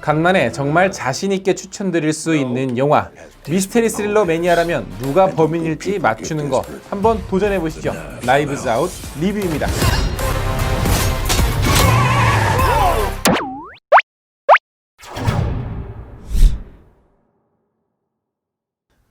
간만에 정말 자신있게 추천드릴 수 있는 영화, 미스테리 스릴러 매니아라면 누가 범인일지 맞추는 거 한번 도전해보시죠. 나이브즈 아웃 리뷰입니다.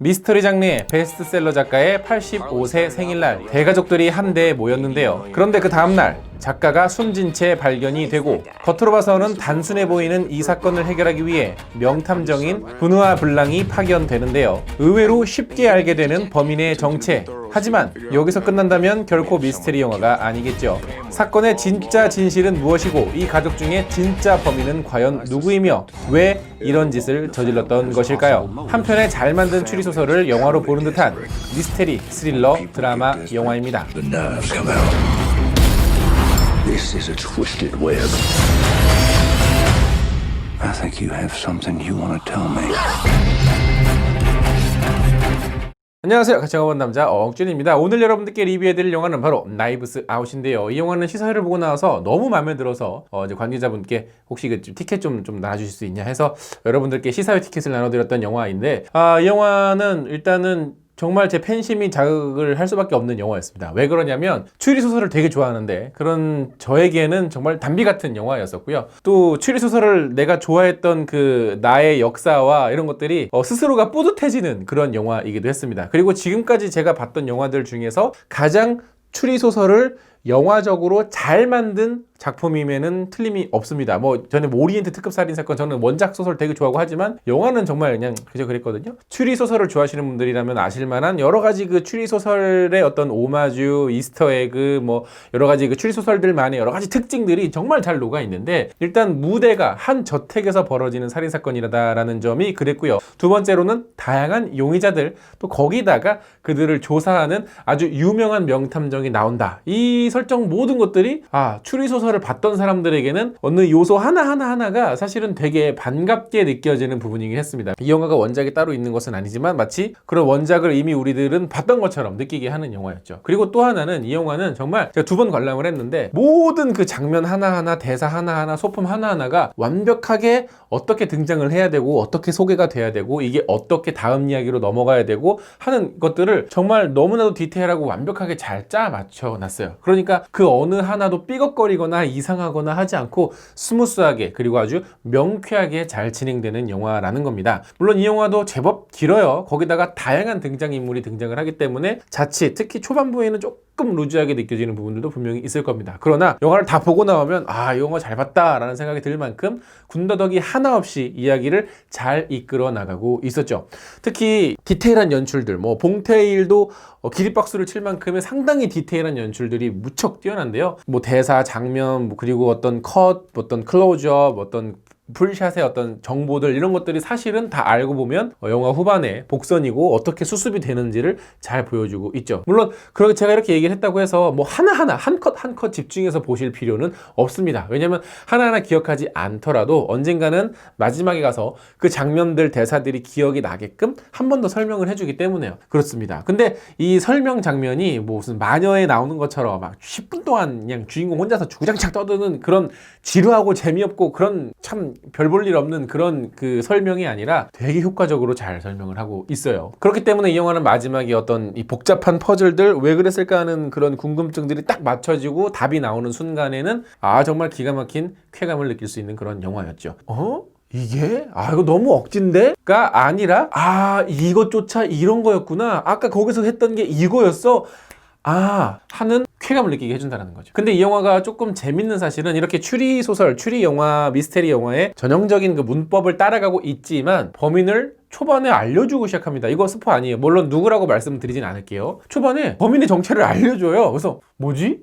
미스터리 장르의 베스트셀러 작가의 85세 생일날 대가족들이 한데에 모였는데요. 그런데 그 다음날 작가가 숨진 채 발견이 되고, 겉으로 봐서는 단순해 보이는 이 사건을 해결하기 위해 명탐정인 분우아 블랑이 파견되는데요. 의외로 쉽게 알게 되는 범인의 정체. 하지만 여기서 끝난다면 결코 미스테리 영화가 아니겠죠. 사건의 진짜 진실은 무엇이고, 이 가족 중에 진짜 범인은 과연 누구이며 왜 이런 짓을 저질렀던 것일까요? 한 편의 잘 만든 추리소설을 영화로 보는 듯한 미스테리 스릴러 드라마 영화입니다. This is a twisted web. I think you have something you want to tell me. 안녕하세요. 같이 가본 남자 억준입니다. 오늘 여러분들께 리뷰해드릴 영화는 바로 나이브스 아웃인데요. 이 영화는 시사회를 보고 나와서 너무 마음에 들어서 이제 관계자분께 혹시 그 티켓 좀 나눠주실 수 있냐 해서 여러분들께 시사회 티켓을 나눠드렸던 영화인데, 이 영화는 일단은 정말 제 팬심이 자극을 할 수밖에 없는 영화였습니다. 왜 그러냐면 추리소설을 되게 좋아하는데 그런 저에게는 정말 담비 같은 영화였었고요. 또 추리소설을 내가 좋아했던 그 나의 역사와 이런 것들이 스스로가 뿌듯해지는 그런 영화이기도 했습니다. 그리고 지금까지 제가 봤던 영화들 중에서 가장 추리소설을 영화적으로 잘 만든 작품임에는 틀림이 없습니다. 저는 오리엔트 특급 살인사건, 저는 원작 소설 되게 좋아하고 하지만 영화는 정말 그냥 그저 그랬거든요. 추리소설을 좋아하시는 분들이라면 아실만한 여러가지 그 추리소설의 어떤 오마주, 이스터에그, 여러가지 그 추리소설들만의 여러가지 특징들이 정말 잘 녹아있는데, 일단 무대가 한 저택에서 벌어지는 살인사건이라는 점이 그랬고요. 두 번째로는 다양한 용의자들, 또 거기다가 그들을 조사하는 아주 유명한 명탐정이 나온다. 이 설정 모든 것들이 추리소설을 봤던 사람들에게는 어느 요소 하나가 사실은 되게 반갑게 느껴지는 부분이긴 했습니다. 이 영화가 원작이 따로 있는 것은 아니지만 마치 그런 원작을 이미 우리들은 봤던 것처럼 느끼게 하는 영화였죠. 그리고 또 하나는 이 영화는 정말 제가 2번 관람을 했는데 모든 그 장면 하나하나, 대사 하나하나, 소품 하나하나가 완벽하게 어떻게 등장을 해야 되고 어떻게 소개가 돼야 되고 이게 어떻게 다음 이야기로 넘어가야 되고 하는 것들을 정말 너무나도 디테일하고 완벽하게 잘 짜 맞춰놨어요. 그러니까 그 어느 하나도 삐걱거리거나 이상하거나 하지 않고 스무스하게, 그리고 아주 명쾌하게 잘 진행되는 영화라는 겁니다. 물론 이 영화도 제법 길어요. 거기다가 다양한 등장인물이 등장을 하기 때문에 자칫 특히 초반부에는 조금 루즈하게 느껴지는 부분들도 분명히 있을 겁니다. 그러나 영화를 다 보고 나오면 이 영화 잘 봤다 라는 생각이 들 만큼 군더더기 하나 없이 이야기를 잘 이끌어 나가고 있었죠. 특히 디테일한 연출들, 봉태일도 기립박수를 칠 만큼의 상당히 디테일한 연출들이 무척 뛰어난데요. 대사, 장면, 그리고 어떤 컷, 어떤 클로즈업, 어떤 풀샷의 어떤 정보들, 이런 것들이 사실은 다 알고 보면 영화 후반에 복선이고 어떻게 수습이 되는지를 잘 보여주고 있죠. 물론 그렇게 제가 이렇게 얘기를 했다고 해서 하나하나 한 컷 집중해서 보실 필요는 없습니다. 왜냐면 하나하나 기억하지 않더라도 언젠가는 마지막에 가서 그 장면들, 대사들이 기억이 나게끔 한 번 더 설명을 해주기 때문에요. 그렇습니다. 근데 이 설명 장면이 무슨 마녀에 나오는 것처럼 막 10분 동안 그냥 주인공 혼자서 주구장창 떠드는 그런 지루하고 재미없고 그런 참 별 볼 일 없는 그런 그 설명이 아니라 되게 효과적으로 잘 설명을 하고 있어요. 그렇기 때문에 이 영화는 마지막에 어떤 이 복잡한 퍼즐들, 왜 그랬을까 하는 그런 궁금증들이 딱 맞춰지고 답이 나오는 순간에는 정말 기가 막힌 쾌감을 느낄 수 있는 그런 영화였죠. 이게? 이거 너무 억진데?가 아니라 이것조차 이런 거였구나. 아까 거기서 했던 게 이거였어. 하는 쾌감을 느끼게 해준다는 거죠. 근데 이 영화가 조금 재밌는 사실은 이렇게 추리소설, 추리영화, 미스테리 영화의 전형적인 그 문법을 따라가고 있지만 범인을 초반에 알려주고 시작합니다. 이거 스포 아니에요. 물론 누구라고 말씀드리진 않을게요. 초반에 범인의 정체를 알려줘요. 그래서 뭐지?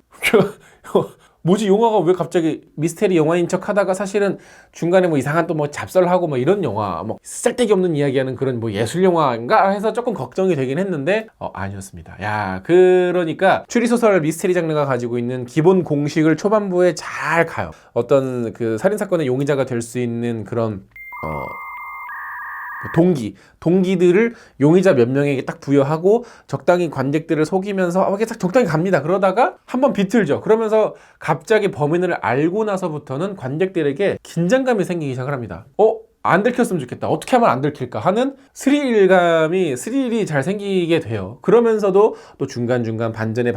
영화가 왜 갑자기 미스테리 영화인 척 하다가 사실은 중간에 이상한 또 잡설하고 이런 영화, 쓸데기 없는 이야기하는 그런 예술 영화인가 해서 조금 걱정이 되긴 했는데 아니었습니다. 그러니까 추리소설 미스테리 장르가 가지고 있는 기본 공식을 초반부에 잘 가요. 어떤 그 살인사건의 용의자가 될 수 있는 그런 동기들을 용의자 몇 명에게 딱 부여하고 적당히 관객들을 속이면서 이렇게 딱 적당히 갑니다. 그러다가 한번 비틀죠. 그러면서 갑자기 범인을 알고 나서부터는 관객들에게 긴장감이 생기기 시작을 합니다. 안 들켰으면 좋겠다. 어떻게 하면 안 들킬까 하는 스릴이 잘 생기게 돼요. 그러면서도 또 중간중간 반전에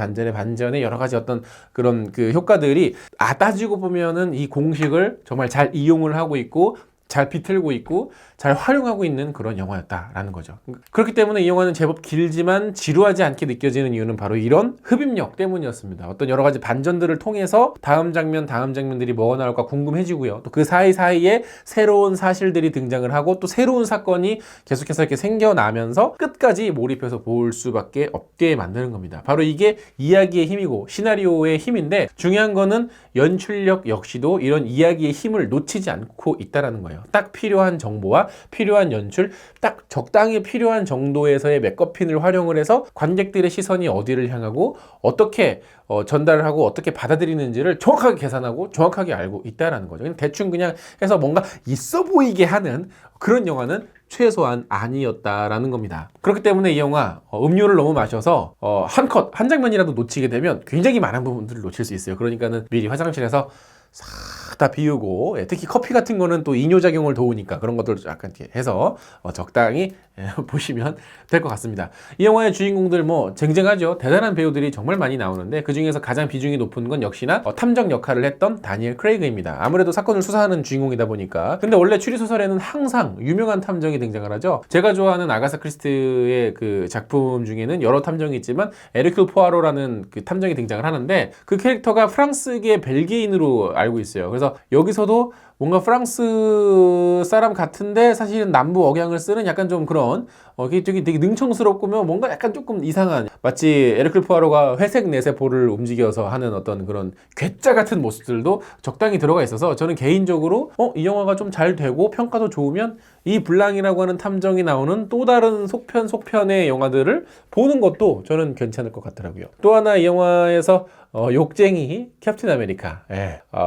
여러 가지 어떤 그런 그 효과들이 따지고 보면은 이 공식을 정말 잘 이용을 하고 있고 잘 비틀고 있고 잘 활용하고 있는 그런 영화였다라는 거죠. 그렇기 때문에 이 영화는 제법 길지만 지루하지 않게 느껴지는 이유는 바로 이런 흡입력 때문이었습니다. 어떤 여러 가지 반전들을 통해서 다음 장면들이 뭐가 나올까 궁금해지고요. 또 그 사이사이에 새로운 사실들이 등장을 하고 또 새로운 사건이 계속해서 이렇게 생겨나면서 끝까지 몰입해서 볼 수밖에 없게 만드는 겁니다. 바로 이게 이야기의 힘이고 시나리오의 힘인데 중요한 거는 연출력 역시도 이런 이야기의 힘을 놓치지 않고 있다는 거예요. 딱 필요한 정보와 필요한 연출, 딱 적당히 필요한 정도에서의 맥거핀을 활용을 해서 관객들의 시선이 어디를 향하고 어떻게 전달을 하고 어떻게 받아들이는지를 정확하게 계산하고 정확하게 알고 있다는 거죠. 대충 그냥 해서 뭔가 있어 보이게 하는 그런 영화는 최소한 아니었다라는 겁니다. 그렇기 때문에 이 영화 음료를 너무 마셔서 한 장면이라도 놓치게 되면 굉장히 많은 부분들을 놓칠 수 있어요. 그러니까는 미리 화장실에서 싹 다 비우고 특히 커피 같은 거는 또 이뇨작용을 도우니까 그런 것들 약간 이렇게 해서 적당히 보시면 될 것 같습니다. 이 영화의 주인공들 뭐 쟁쟁하죠. 대단한 배우들이 정말 많이 나오는데 그 중에서 가장 비중이 높은 건 역시나 탐정 역할을 했던 다니엘 크레이그입니다. 아무래도 사건을 수사하는 주인공이다 보니까. 근데 원래 추리소설에는 항상 유명한 탐정이 등장을 하죠. 제가 좋아하는 아가사 크리스티의 그 작품 중에는 여러 탐정이 있지만 에르큘 포아로라는 그 탐정이 등장을 하는데 그 캐릭터가 프랑스계 벨기인으로 알고 있어요. 그래서 여기서도 뭔가 프랑스 사람 같은데 사실은 남부 억양을 쓰는 약간 좀 그런 되게 능청스럽고 뭔가 약간 조금 이상한 마치 에르클 포아로가 회색 뇌세포를 움직여서 하는 어떤 그런 괴짜 같은 모습들도 적당히 들어가 있어서 저는 개인적으로 이 영화가 좀 잘 되고 평가도 좋으면 이 블랑이라고 하는 탐정이 나오는 또 다른 속편의 영화들을 보는 것도 저는 괜찮을 것 같더라고요. 또 하나 이 영화에서 욕쟁이 캡틴 아메리카.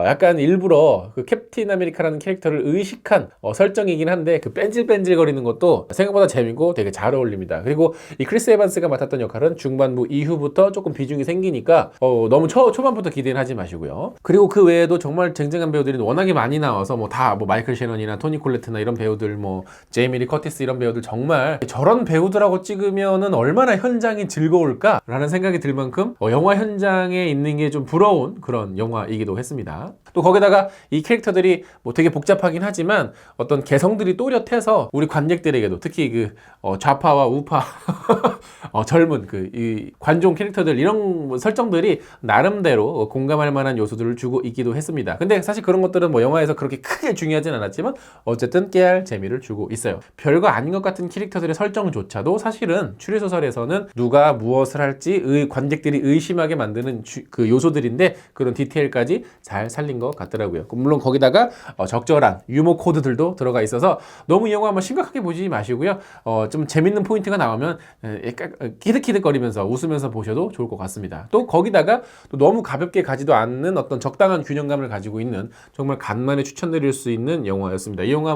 약간 일부러 그 캡틴 아메리카라는 캐릭터를 의식한 설정이긴 한데 그 뺀질뺀질거리는 것도 생각보다 재밌고 되게 잘 어울립니다. 그리고 이 크리스 에반스가 맡았던 역할은 중반부 이후부터 조금 비중이 생기니까 너무 초반부터 기대는 하지 마시고요. 그리고 그 외에도 정말 쟁쟁한 배우들이 워낙에 많이 나와서 뭐 마이클 셰넌이나 토니 콜레트나 이런 배우들 제이미 리 커티스 이런 배우들 정말 저런 배우들하고 찍으면은 얼마나 현장이 즐거울까라는 생각이 들 만큼 영화 현장에 있는 게 좀 부러운 그런 영화이기도 했습니다. 또 거기다가 이 캐릭터들이 되게 복잡하긴 하지만 어떤 개성들이 또렷해서 우리 관객들에게도 특히 그 좌파와 우파 젊은 이 관종 캐릭터들 이런 설정들이 나름대로 공감할 만한 요소들을 주고 있기도 했습니다. 근데 사실 그런 것들은 영화에서 그렇게 크게 중요하진 않았지만 어쨌든 깨알 재미를 주고 있어요. 별거 아닌 것 같은 캐릭터들의 설정조차도 사실은 추리소설에서는 누가 무엇을 할지 관객들이 의심하게 만드는 그 요소들인데 그런 디테일까지 잘 살린 것 같더라고요. 물론 거기다가 적절한 유머 코드들도 들어가 있어서 너무 이 영화 한번 심각하게 보지 마시고요. 좀 재밌는 포인트가 나오면 키득키득거리면서 웃으면서 보셔도 좋을 것 같습니다. 또 거기다가 또 너무 가볍게 가지도 않는 어떤 적당한 균형감을 가지고 있는 정말 간만에 추천드릴 수 있는 영화였습니다. 이 영화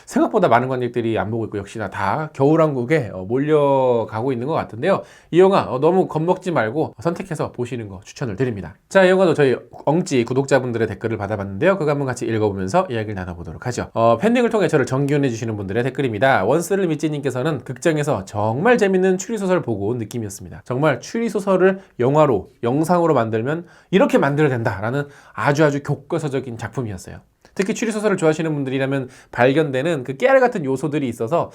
생각보다 많은 관객들이 안 보고 있고 역시나 다 겨울왕국에 몰려가고 있는 것 같은데요. 이 영화 너무 겁먹지 말고 선택해서 보시는 거 추천을 드립니다. 자, 이 영화도 저희 엉찌 구독자분들의 댓글을 받아봤는데요. 그거 한번 같이 읽어보면서 이야기를 나눠보도록 하죠. 팬딩을 통해 저를 정기훈해주시는 분들의 댓글입니다. 원스를 미찌님께서는 극장에서 정말 재밌는 추리소설 보고 온 느낌이었습니다. 정말 추리소설을 영화로 영상으로 만들면 이렇게 만들어야 된다라는 아주 교과서적인 작품이었어요. 특히 추리소설을 좋아하시는 분들이라면 발견되는 그 깨알 같은 요소들이 있어서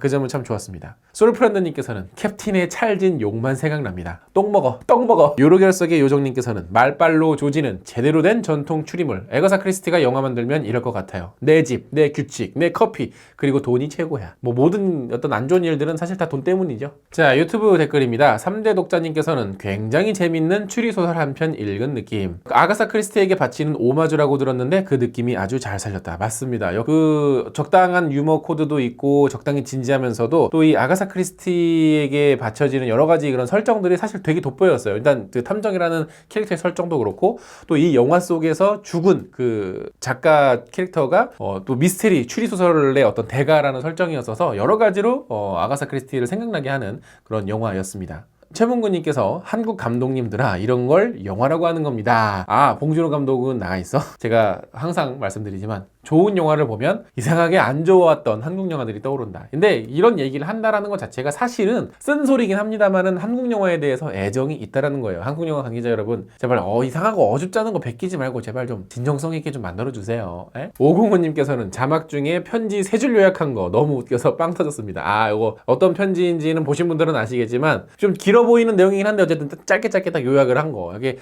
그 점은 참 좋았습니다. 솔프란드님께서는 캡틴의 찰진 욕만 생각납니다. 떡 먹어. 요로결석의 요정님께서는 말빨로 조지는 제대로 된 전통 추리물. 에거사 크리스티가 영화 만들면 이럴 것 같아요. 내 집, 내 규칙, 내 커피, 그리고 돈이 최고야. 모든 어떤 안 좋은 일들은 사실 다 돈 때문이죠. 자, 유튜브 댓글입니다. 3대 독자님께서는 굉장히 재밌는 추리소설 한 편 읽은 느낌. 아가사 크리스티에게 바치는 오마주라고 들었는데 그 느낌이 아주 잘 살렸다. 맞습니다. 그 적당한 유머 코드도 있고 적당히 진지하면서도 또 이 아가사 크리스티에게 바쳐지는 여러 가지 그런 설정들이 사실 되게 돋보였어요. 일단 그 탐정이라는 캐릭터의 설정도 그렇고 또 이 영화 속에서 죽은 그 작가 캐릭터가 또 미스테리 추리소설의 어떤 대가라는 설정이었어서 여러 가지로 아가사 크리스티를 생각나게 하는 그런 영화였습니다. 최문구님께서 한국 감독님들아 이런 걸 영화라고 하는 겁니다. 봉준호 감독은 나가 있어? 제가 항상 말씀드리지만 좋은 영화를 보면 이상하게 안 좋았던 한국 영화들이 떠오른다. 근데 이런 얘기를 한다라는 것 자체가 사실은 쓴소리긴 합니다만은 한국 영화에 대해서 애정이 있다라는 거예요. 한국 영화 관계자 여러분, 제발 이상하고 어줍잖은 거 베끼지 말고 제발 좀 진정성 있게 좀 만들어주세요. 505님께서는 자막 중에 편지 3줄 요약한 거 너무 웃겨서 빵 터졌습니다. 이거 어떤 편지인지는 보신 분들은 아시겠지만 좀 길어 보이는 내용이긴 한데 어쨌든 짧게 딱 요약을 한 거. 여기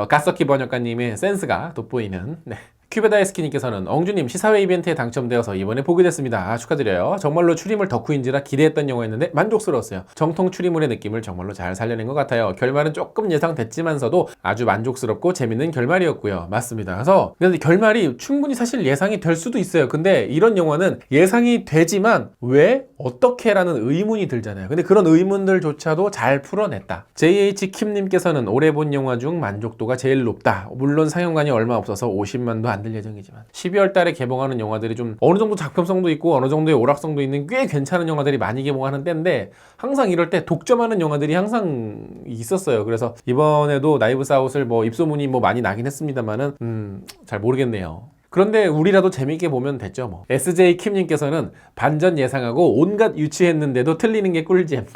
가서키 번역가님의 센스가 돋보이는. 네. 큐베다이스키님께서는 엉주님 시사회 이벤트에 당첨되어서 이번에 보게 됐습니다. 축하드려요. 정말로 추리물 덕후인지라 기대했던 영화였는데 만족스러웠어요. 정통 추리물의 느낌을 정말로 잘 살려낸 것 같아요. 결말은 조금 예상됐지만서도 아주 만족스럽고 재밌는 결말이었고요. 맞습니다. 그래서 근데 결말이 충분히 사실 예상이 될 수도 있어요. 근데 이런 영화는 예상이 되지만 왜? 어떻게라는 의문이 들잖아요. 근데 그런 의문들조차도 잘 풀어냈다. JH킴님께서는 올해 본 영화 중 만족도가 제일 높다. 물론 상영관이 얼마 없어서 50만도 안 될 예정이지만 12월 달에 개봉하는 영화들이 좀 어느 정도 작품성도 있고 어느 정도의 오락성도 있는 꽤 괜찮은 영화들이 많이 개봉하는 때인데 항상 이럴 때 독점하는 영화들이 항상 있었어요. 그래서 이번에도 나이브스 아웃을 입소문이 많이 나긴 했습니다만은 잘 모르겠네요. 그런데 우리라도 재밌게 보면 됐죠 뭐. SJ 킴님께서는 반전 예상하고 온갖 유치했는데도 틀리는 게 꿀잼.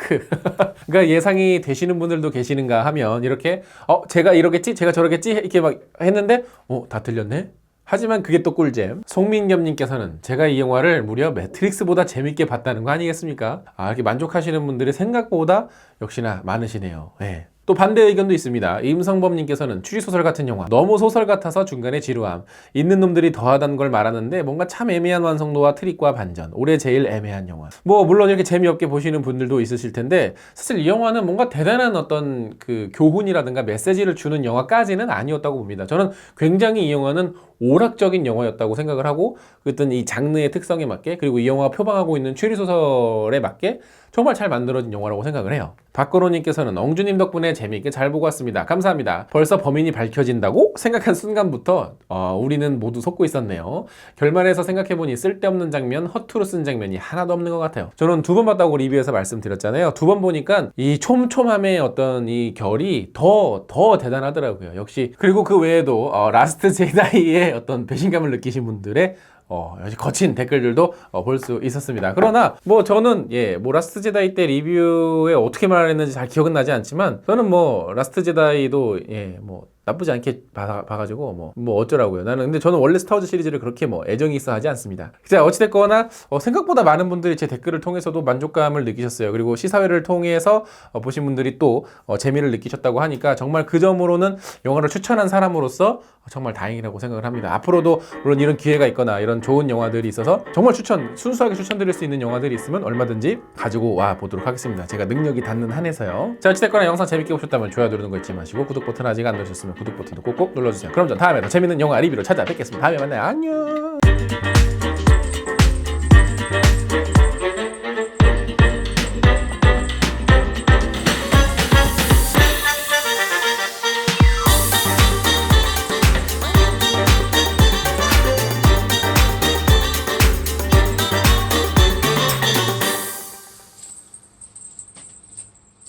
그러니까 예상이 되시는 분들도 계시는가 하면 이렇게 제가 이러겠지? 제가 저러겠지? 이렇게 막 했는데 다 틀렸네? 하지만 그게 또 꿀잼. 송민겸님께서는 제가 이 영화를 무려 매트릭스보다 재밌게 봤다는 거 아니겠습니까? 이렇게 만족하시는 분들이 생각보다 역시나 많으시네요. 네. 또 반대 의견도 있습니다. 임성범님께서는 추리소설 같은 영화, 너무 소설 같아서 중간에 지루함, 있는 놈들이 더하다는 걸 말하는데 뭔가 참 애매한 완성도와 트릭과 반전, 올해 제일 애매한 영화. 물론 이렇게 재미없게 보시는 분들도 있으실 텐데 사실 이 영화는 뭔가 대단한 어떤 그 교훈이라든가 메시지를 주는 영화까지는 아니었다고 봅니다. 저는 굉장히 이 영화는 오락적인 영화였다고 생각을 하고 어떤 이 장르의 특성에 맞게 그리고 이 영화가 표방하고 있는 추리소설에 맞게 정말 잘 만들어진 영화라고 생각을 해요. 박건호님께서는 엉주님 덕분에 재미있게 잘 보고 왔습니다. 감사합니다. 벌써 범인이 밝혀진다고 생각한 순간부터 우리는 모두 속고 있었네요. 결말에서 생각해보니 쓸데없는 장면, 허투루 쓴 장면이 하나도 없는 것 같아요. 저는 2번 봤다고 리뷰에서 말씀드렸잖아요. 2번 보니까 이 촘촘함의 어떤 이 결이 더 대단하더라고요. 역시. 그리고 그 외에도 라스트 제다이의 어떤 배신감을 느끼신 분들의 역시 거친 댓글들도 볼 수 있었습니다. 그러나 저는 라스트 제다이 때 리뷰에 어떻게 말했는지 잘 기억은 나지 않지만 저는 라스트 제다이도 나쁘지 않게 봐가지고 어쩌라고요. 근데 저는 원래 스타워즈 시리즈를 그렇게 애정이 있어 하지 않습니다. 자, 어찌됐거나 생각보다 많은 분들이 제 댓글을 통해서도 만족감을 느끼셨어요. 그리고 시사회를 통해서 보신 분들이 또 재미를 느끼셨다고 하니까 정말 그 점으로는 영화를 추천한 사람으로서 정말 다행이라고 생각을 합니다. 앞으로도 물론 이런 기회가 있거나 이런 좋은 영화들이 있어서 정말 순수하게 추천드릴 수 있는 영화들이 있으면 얼마든지 가지고 와 보도록 하겠습니다. 제가 능력이 닿는 한에서요. 자, 어찌됐거나 영상 재밌게 보셨다면 좋아요 누르는 거 잊지 마시고 구독 버튼 아직 안 누르셨으면 구독 버튼도 꼭꼭 눌러주세요. 그럼 전 다음에 더 재밌는 영화 리뷰로 찾아뵙겠습니다. 다음에 만나요. 안녕.